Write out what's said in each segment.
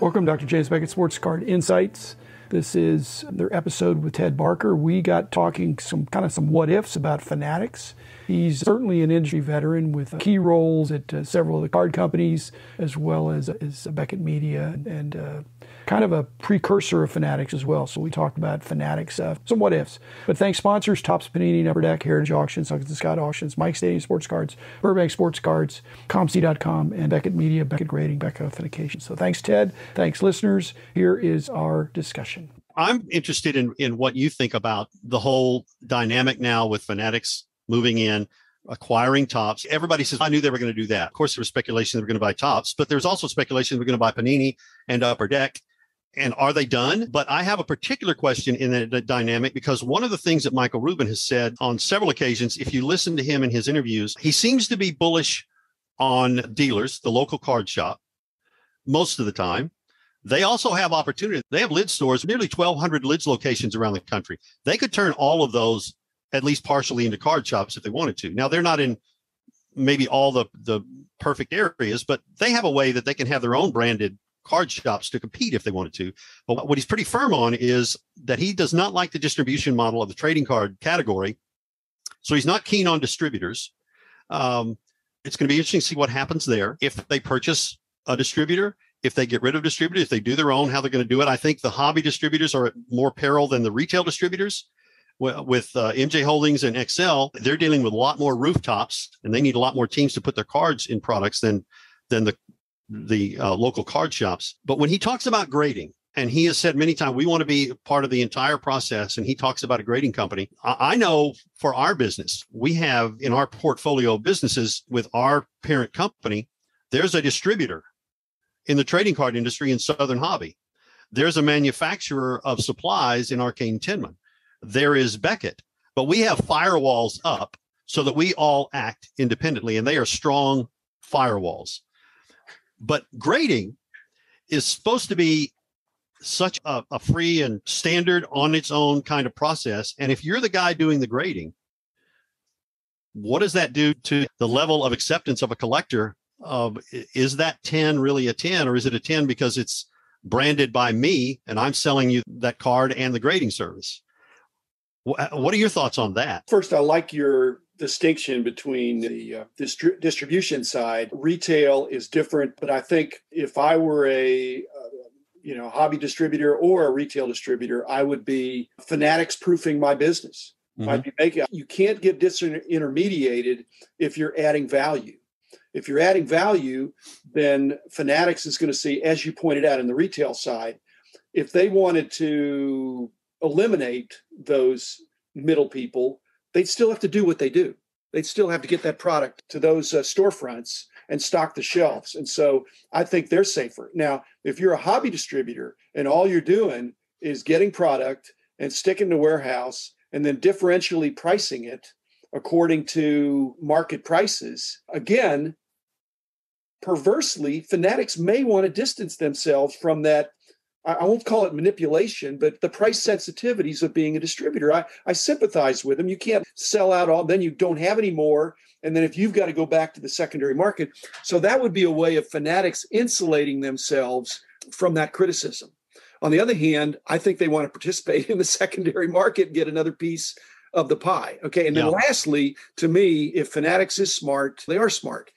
Welcome, Dr. James Beckett, Sports Card Insights. This is their episode with Ted Barker. We got talking some what ifs about Fanatics. He's certainly an industry veteran with key roles at several of the card companies, as well as Beckett Media, and kind of a precursor of Fanatics as well. So we talked about Fanatics, some what ifs. But thanks sponsors, Topps, Panini, Upper Deck, Heritage Auctions, Huggins and Scott Auctions, Mike Stadium Sports Cards, Burbank Sports Cards, ComC.com, and Beckett Media, Beckett Grading, Beckett Authentication. So thanks, Ted. Thanks, listeners. Here is our discussion. I'm interested in what you think about the whole dynamic now with Fanatics moving in, acquiring Topps. Everybody says, I knew they were going to do that. Of course, there was speculation they were going to buy Topps, but there's also speculation they were going to buy Panini and Upper Deck. And are they done? But I have a particular question in the dynamic, because one of the things that Michael Rubin has said on several occasions, if you listen to him in his interviews, he seems to be bullish on dealers, the local card shop, most of the time. They also have opportunity. They have lid stores, nearly 1,200 lids locations around the country. They could turn all of those at least partially into card shops if they wanted to. Now, they're not in maybe all the perfect areas, but they have a way that they can have their own branded card shops to compete if they wanted to. But what he's pretty firm on is that he does not like the distribution model of the trading card category. So he's not keen on distributors. It's going to be interesting to see what happens there. If they purchase a distributor, if they get rid of distributors, if they do their own, how they're going to do it. I think the hobby distributors are at more peril than the retail distributors. With MJ Holdings and XL, they're dealing with a lot more rooftops, and they need a lot more teams to put their cards in products than the local card shops. But when he talks about grading, and he has said many times, we want to be part of the entire process, and he talks about a grading company. I know for our business, we have in our portfolio of businesses with our parent company, there's a distributor in the trading card industry in Southern Hobby. There's a manufacturer of supplies in Arcane Tinman. There is Beckett, but we have firewalls up so that we all act independently, and they are strong firewalls. But grading is supposed to be such a free and standard on its own kind of process. And if you're the guy doing the grading, what does that do to the level of acceptance of a collector? Is that 10 really a 10, or is it a 10 because it's branded by me and I'm selling you that card and the grading service? What are your thoughts on that? First, I like your distinction between the distribution side. Retail is different, but I think if I were a hobby distributor or a retail distributor, I would be Fanatics proofing my business. Mm-hmm. I'd be making. You can't get disintermediated if you're adding value. If you're adding value, then Fanatics is going to see, as you pointed out in the retail side, if they wanted to eliminate those middle people, they'd still have to do what they do. They'd still have to get that product to those storefronts and stock the shelves. And so I think they're safer. Now, if you're a hobby distributor and all you're doing is getting product and sticking to warehouse and then differentially pricing it according to market prices, again, perversely, Fanatics may want to distance themselves from that. I won't call it manipulation, but the price sensitivities of being a distributor. I sympathize with them. You can't sell out all, then you don't have any more. And then if you've got to go back to the secondary market. So that would be a way of Fanatics insulating themselves from that criticism. On the other hand, I think they want to participate in the secondary market and get another piece of the pie. Okay. And then lastly, to me, if Fanatics is smart, they are smart.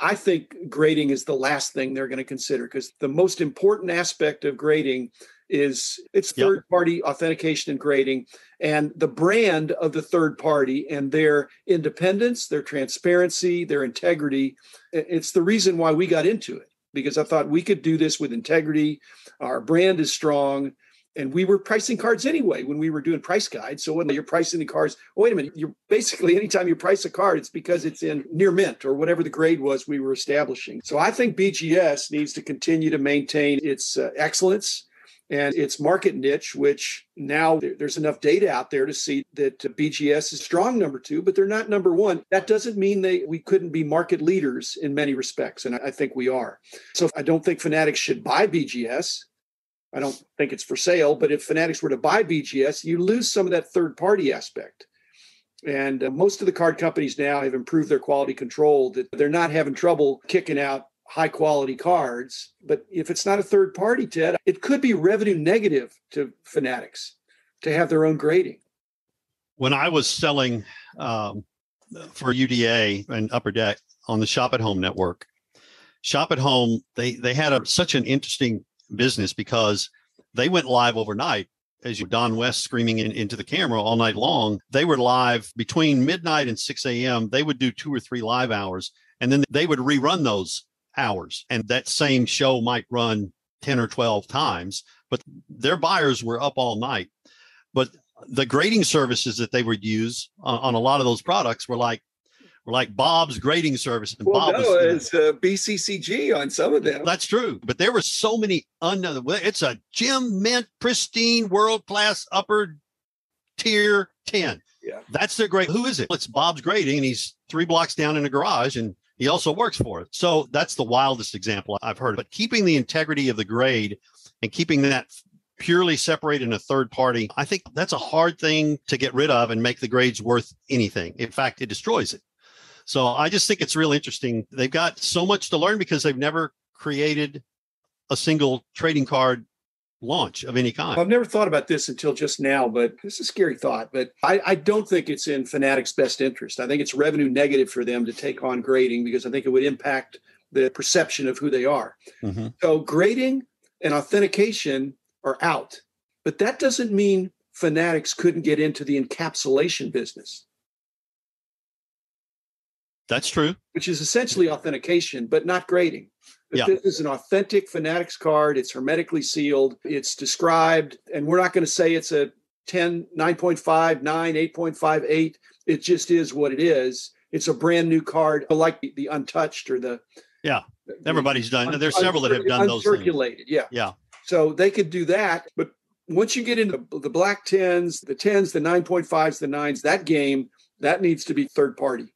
I think grading is the last thing they're going to consider, because the most important aspect of grading is it's third-party authentication and grading, and the brand of the third party and their independence, their transparency, their integrity. It's the reason why we got into it, because I thought we could do this with integrity. Our brand is strong. And we were pricing cards anyway when we were doing price guides. So when you're pricing the cards, wait a minute, you're basically, anytime you price a card, it's because it's in near mint or whatever the grade was we were establishing. So I think BGS needs to continue to maintain its excellence and its market niche, which now there's enough data out there to see that BGS is strong number 2, but they're not number 1. That doesn't mean we couldn't be market leaders in many respects. And I think we are. So I don't think Fanatics should buy BGS. I don't think it's for sale, but if Fanatics were to buy BGS, you lose some of that third-party aspect. And most of the card companies now have improved their quality control, that they're not having trouble kicking out high quality cards. But if it's not a third party, Ted, it could be revenue negative to Fanatics to have their own grading. When I was selling for UDA and Upper Deck on the Shop at Home network, Shop at Home, they had such an interesting business because they went live overnight. As Don West screaming into the camera all night long, they were live between midnight and 6 a.m. They would do 2 or 3 live hours, and then they would rerun those hours. And that same show might run 10 or 12 times, but their buyers were up all night. But the grading services that they would use on a lot of those products were like Bob's grading service. And Well, Bob no, it's BCCG on some of them. That's true. But there were so many it's a gem mint, pristine, world-class, upper tier 10. Yeah. That's their grade. Who is it? It's Bob's Grading, and he's 3 blocks down in a garage, and he also works for it. So that's the wildest example I've heard. But keeping the integrity of the grade and keeping that purely separated in a third party, I think that's a hard thing to get rid of and make the grades worth anything. In fact, it destroys it. So I just think it's real interesting. They've got so much to learn because they've never created a single trading card launch of any kind. I've never thought about this until just now, but this is a scary thought. But I don't think it's in Fanatics' best interest. I think it's revenue negative for them to take on grading because I think it would impact the perception of who they are. Mm-hmm. So grading and authentication are out. But that doesn't mean Fanatics couldn't get into the encapsulation business. That's true. Which is essentially authentication, but not grading. If this is an authentic Fanatics card, it's hermetically sealed, it's described, and we're not going to say it's a 10, 9.5, 9, 8.58. It just is what it is. It's a brand new card, like the untouched or the... Yeah, everybody's done. There's several that have done those things. Uncirculated, yeah. Yeah. So they could do that, but once you get into the black 10s, the 10s, the 9.5s, the 9s, that game, that needs to be third party.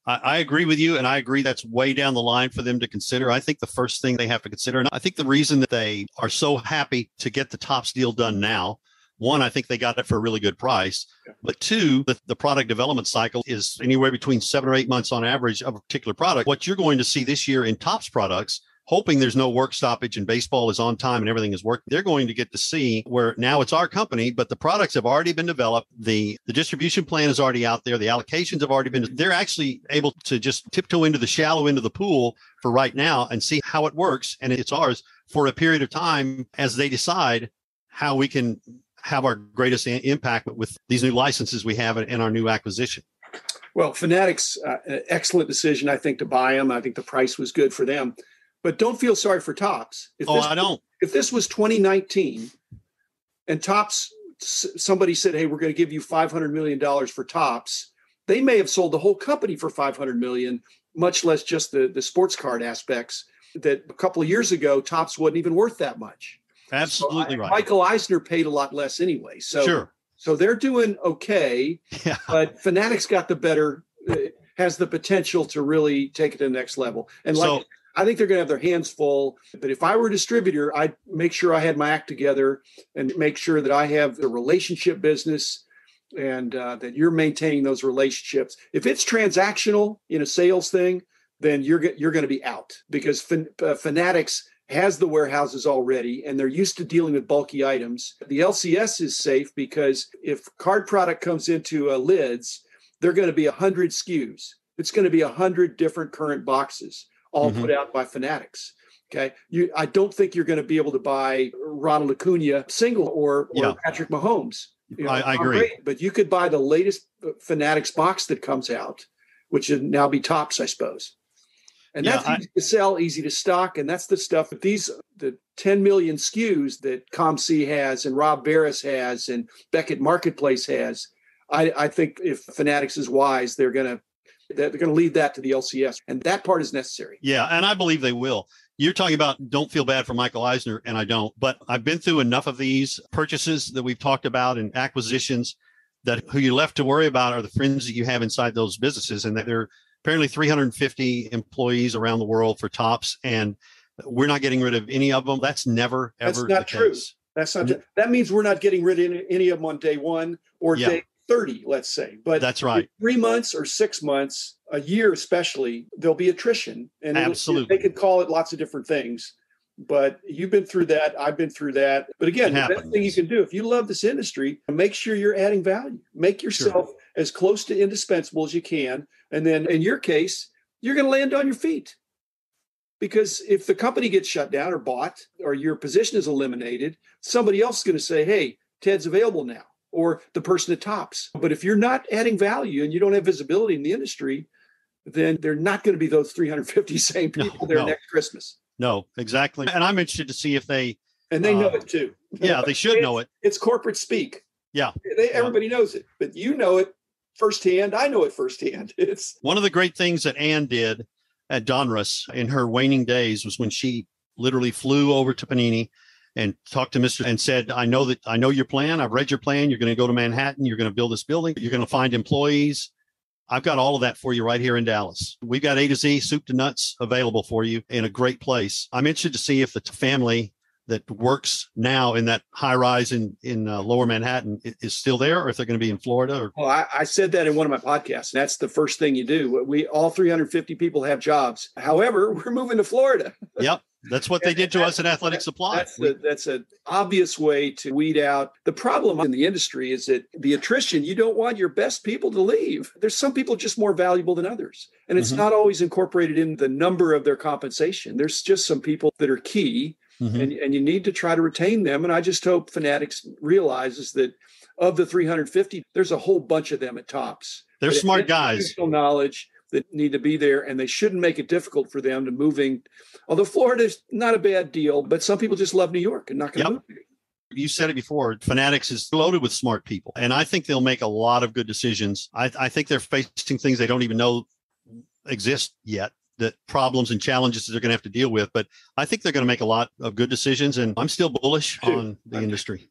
I agree with you, and I agree that's way down the line for them to consider. I think the first thing they have to consider, and I think the reason that they are so happy to get the Topps deal done now, one, I think they got it for a really good price, but two, the product development cycle is anywhere between 7 or 8 months on average of a particular product. What you're going to see this year in Topps products, hoping there's no work stoppage and baseball is on time and everything is working, they're going to get to see where now it's our company, but the products have already been developed. The distribution plan is already out there. The allocations have already been, they're actually able to just tiptoe into the shallow end of the pool for right now and see how it works. And it's ours for a period of time as they decide how we can have our greatest impact with these new licenses we have and our new acquisition. Well, Fanatics, an excellent decision, I think, to buy them. I think the price was good for them. But don't feel sorry for Topps. I don't. If this was 2019 and Topps, somebody said, hey, we're going to give you $500 million for Topps, they may have sold the whole company for $500 million, much less just the sports card aspects that a couple of years ago, Topps wasn't even worth that much. Absolutely right. Michael Eisner paid a lot less anyway. So, sure. So they're doing okay, but Fanatics got the better, has the potential to really take it to the next level. And I think they're going to have their hands full. But if I were a distributor, I'd make sure I had my act together and make sure that I have the relationship business and that you're maintaining those relationships. If it's transactional in a sales thing, then you're going to be out because Fanatics has the warehouses already and they're used to dealing with bulky items. The LCS is safe because if card product comes into lids, they're going to be 100 SKUs. It's going to be 100 different current boxes, all put out by Fanatics. Okay. I don't think you're going to be able to buy Ronald Acuna single or Patrick Mahomes. I agree. But you could buy the latest Fanatics box that comes out, which would now be Topps, I suppose. And that's easy to sell, easy to stock. And that's the stuff that the 10 million SKUs that ComC has and Rob Barris has and Beckett Marketplace has. I think if Fanatics is wise, they're going to lead that to the LCS. And that part is necessary. Yeah. And I believe they will. You're talking about don't feel bad for Michael Eisner, and I don't. But I've been through enough of these purchases that we've talked about and acquisitions that who you're left to worry about are the friends that you have inside those businesses. And that they're apparently 350 employees around the world for Topps, and we're not getting rid of any of them. That's never, ever That's not the true. case. That's not true. That means we're not getting rid of any of them on day one or day 30, let's say. But that's right. 3 months or 6 months, a year especially, there'll be attrition. And absolutely, they could call it lots of different things. But you've been through that. I've been through that. But again, the best thing you can do, if you love this industry, make sure you're adding value. Make yourself as close to indispensable as you can. And then in your case, you're going to land on your feet. Because if the company gets shut down or bought, or your position is eliminated, somebody else is going to say, hey, Ted's available now, or the person at Topps. But if you're not adding value and you don't have visibility in the industry, then they're not going to be those 350 same people there next Christmas. No, exactly. And I'm interested to see if they... And they know it too. Yeah, they should know it. It's corporate speak. Yeah. Everybody knows it, but you know it firsthand. I know it firsthand. It's one of the great things that Ann did at Donruss in her waning days was when she literally flew over to Panini and talked to Mr. and said, I know your plan. I've read your plan. You're going to go to Manhattan. You're going to build this building. You're going to find employees. I've got all of that for you right here in Dallas. We've got A to Z, soup to nuts available for you in a great place. I'm interested to see if the family that works now in that high rise in lower Manhattan is still there, or if they're going to be in Florida. Well, I said that in one of my podcasts. And that's the first thing you do. We all 350 people have jobs. However, we're moving to Florida. Yep. That's what they did to us at Athletic Supply. That's an obvious way to weed out. The problem in the industry is that the attrition, you don't want your best people to leave. There's some people just more valuable than others. And it's not always incorporated in the number of their compensation. There's just some people that are key, and you need to try to retain them. And I just hope Fanatics realizes that of the 350, there's a whole bunch of them at Topps. They're smart guys. Knowledge that need to be there, and they shouldn't make it difficult for them to moving. Although Florida's not a bad deal, but some people just love New York and not going to move. You said it before, Fanatics is loaded with smart people, and I think they'll make a lot of good decisions. I think they're facing things they don't even know exist yet, that problems and challenges that they're going to have to deal with. But I think they're going to make a lot of good decisions, and I'm still bullish on the industry.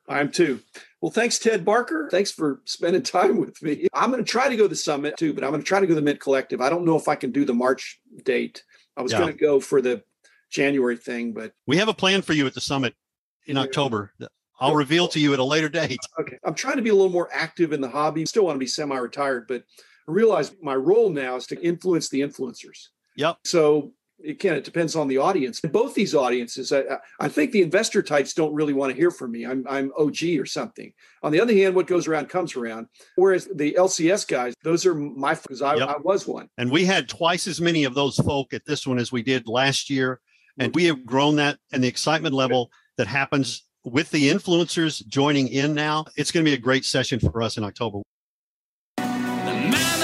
I'm too. Well, thanks, Ted Barker. Thanks for spending time with me. I'm going to try to go to the summit too, but I'm going to try to go to the Mint Collective. I don't know if I can do the March date. I was going to go for the January thing, but we have a plan for you at the summit in October. I'll reveal to you at a later date. Okay. I'm trying to be a little more active in the hobby. Still want to be semi-retired, but I realize my role now is to influence the influencers. Yep. So again, it depends on the audience. Both these audiences, I think the investor types don't really want to hear from me. I'm OG or something. On the other hand, what goes around comes around. Whereas the LCS guys, those are my, because I was one. And we had twice as many of those folk at this one as we did last year. And we have grown that, and the excitement level that happens with the influencers joining in now. It's going to be a great session for us in October. The man